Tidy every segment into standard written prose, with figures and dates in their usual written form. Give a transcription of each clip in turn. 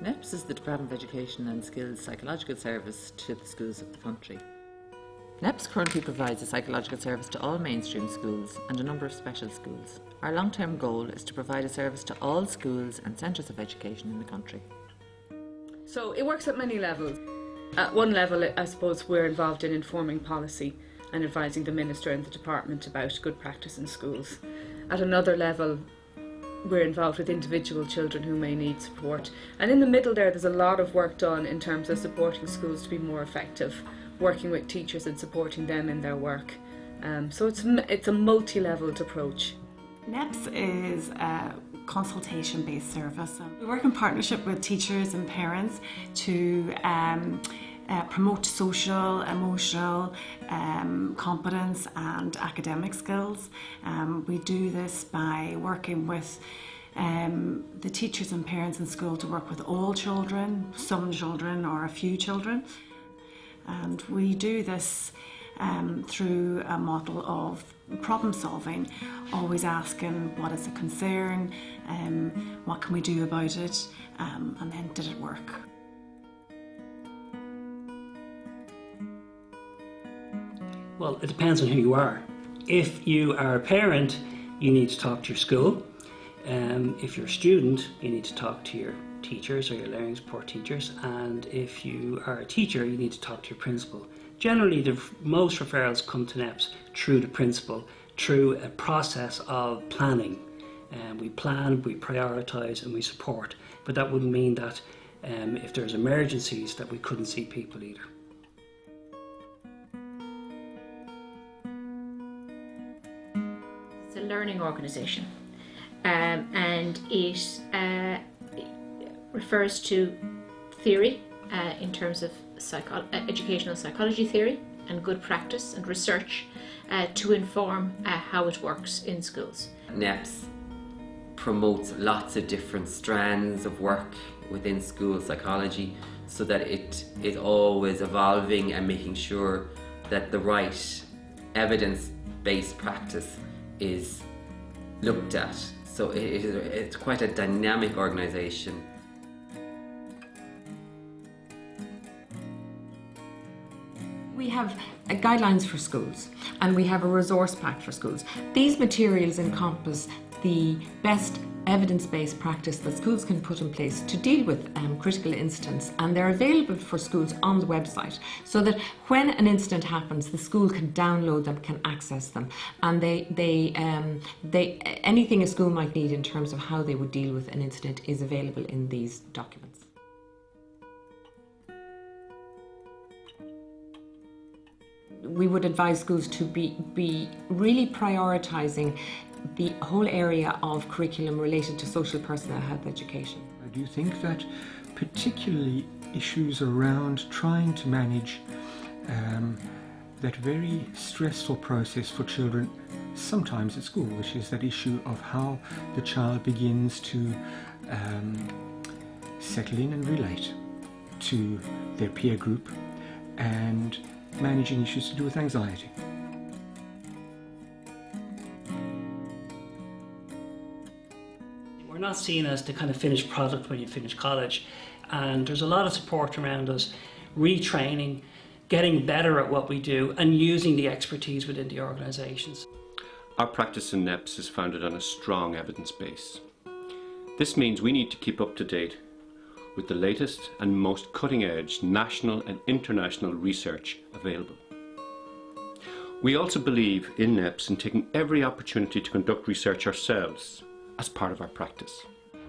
NEPS is the Department of Education and Skills psychological service to the schools of the country. NEPS currently provides a psychological service to all mainstream schools and a number of special schools. Our long-term goal is to provide a service to all schools and centres of education in the country. So it works at many levels. At one level, I suppose, we're involved in informing policy and advising the Minister and the Department about good practice in schools. At another level, we're involved with individual children who may need support. And in the middle there's a lot of work done in terms of supporting schools to be more effective, working with teachers and supporting them in their work. So it's a multi-leveled approach. NEPS is a consultation-based service. We work in partnership with teachers and parents to promote social, emotional competence and academic skills. We do this by working with the teachers and parents in school to work with all children, some children or a few children. And we do this through a model of problem solving, always asking what is a concern, what can we do about it, and then did it work? Well, it depends on who you are. If you are a parent, you need to talk to your school. If you're a student, you need to talk to your teachers or your learning support teachers. And if you are a teacher, you need to talk to your principal. Generally, most referrals come to NEPS through the principal, through a process of planning. We plan, we prioritise and we support. But that wouldn't mean that if there's emergencies that we couldn't see people either. It's a learning organisation, and it refers to theory in terms of educational psychology theory and good practice and research to inform how it works in schools. NEPS promotes lots of different strands of work within school psychology so that it is always evolving and making sure that the right evidence-based practice is looked at. So it's quite a dynamic organisation. We have guidelines for schools and we have a resource pack for schools. These materials encompass the best evidence-based practice that schools can put in place to deal with critical incidents, and they're available for schools on the website so that when an incident happens the school can download them, can access them, and anything a school might need in terms of how they would deal with an incident is available in these documents. We would advise schools to be really prioritising the whole area of curriculum related to social personal health education. I do think that particularly issues around trying to manage that very stressful process for children sometimes at school, which is that issue of how the child begins to settle in and relate to their peer group, and managing issues to do with anxiety. We're not seen as the kind of finished product when you finish college, and there's a lot of support around us, retraining, getting better at what we do and using the expertise within the organisations. Our practice in NEPS is founded on a strong evidence base. This means we need to keep up to date with the latest and most cutting-edge national and international research available. We also believe in NEPS in taking every opportunity to conduct research ourselves as part of our practice.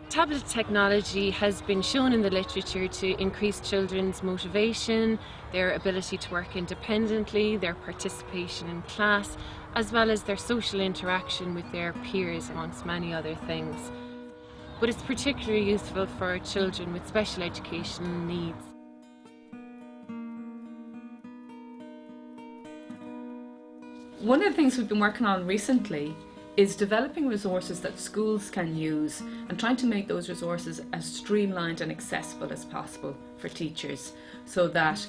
Tablet technology has been shown in the literature to increase children's motivation, their ability to work independently, their participation in class, as well as their social interaction with their peers, amongst many other things. But it's particularly useful for children with special educational needs. One of the things we've been working on recently is developing resources that schools can use and trying to make those resources as streamlined and accessible as possible for teachers so that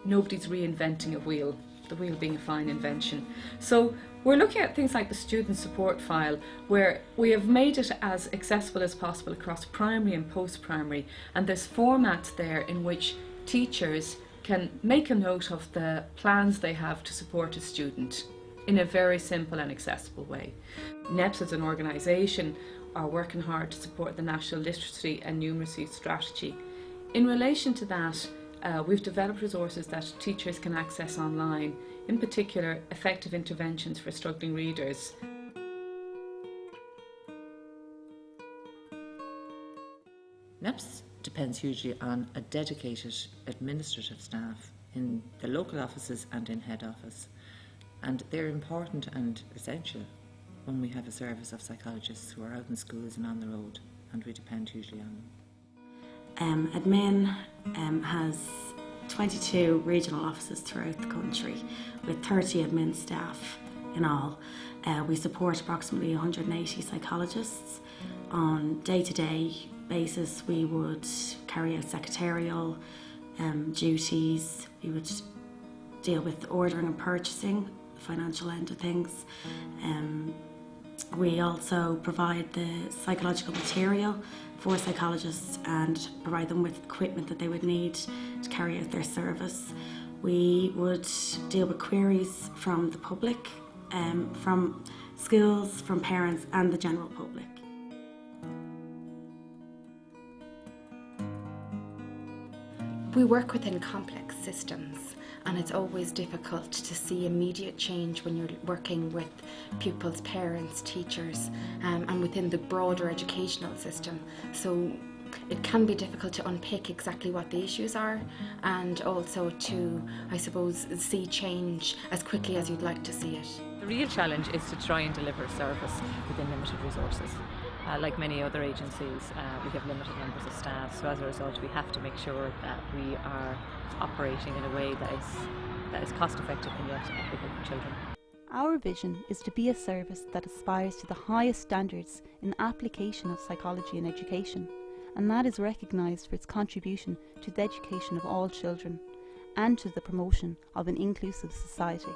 nobody's reinventing a wheel the wheel being a fine invention. So we're looking at things like the student support file, where we have made it as accessible as possible across primary and post-primary, and there's formats there in which teachers can make a note of the plans they have to support a student in a very simple and accessible way. NEPS as an organisation are working hard to support the National Literacy and Numeracy Strategy. In relation to that, we've developed resources that teachers can access online, in particular effective interventions for struggling readers. NEPS depends hugely on a dedicated administrative staff in the local offices and in head office, and they're important and essential when we have a service of psychologists who are out in schools and on the road, and we depend hugely on them. Admin has 22 regional offices throughout the country with 30 admin staff in all. We support approximately 180 psychologists. On day-to-day basis we would carry out secretarial duties, we would deal with ordering and purchasing, the financial end of things. We also provide the psychological material for psychologists and provide them with equipment that they would need to carry out their service. We would deal with queries from the public, from schools, from parents and the general public. We work within complex systems, and it's always difficult to see immediate change when you're working with pupils, parents, teachers, and within the broader educational system. So it can be difficult to unpick exactly what the issues are, and also to, I suppose, see change as quickly as you'd like to see it. The real challenge is to try and deliver a service within limited resources. Like many other agencies, we have limited numbers of staff, so as a result we have to make sure that we are operating in a way that is cost effective and yet equitable for children. Our vision is to be a service that aspires to the highest standards in application of psychology in education, and that is recognised for its contribution to the education of all children and to the promotion of an inclusive society.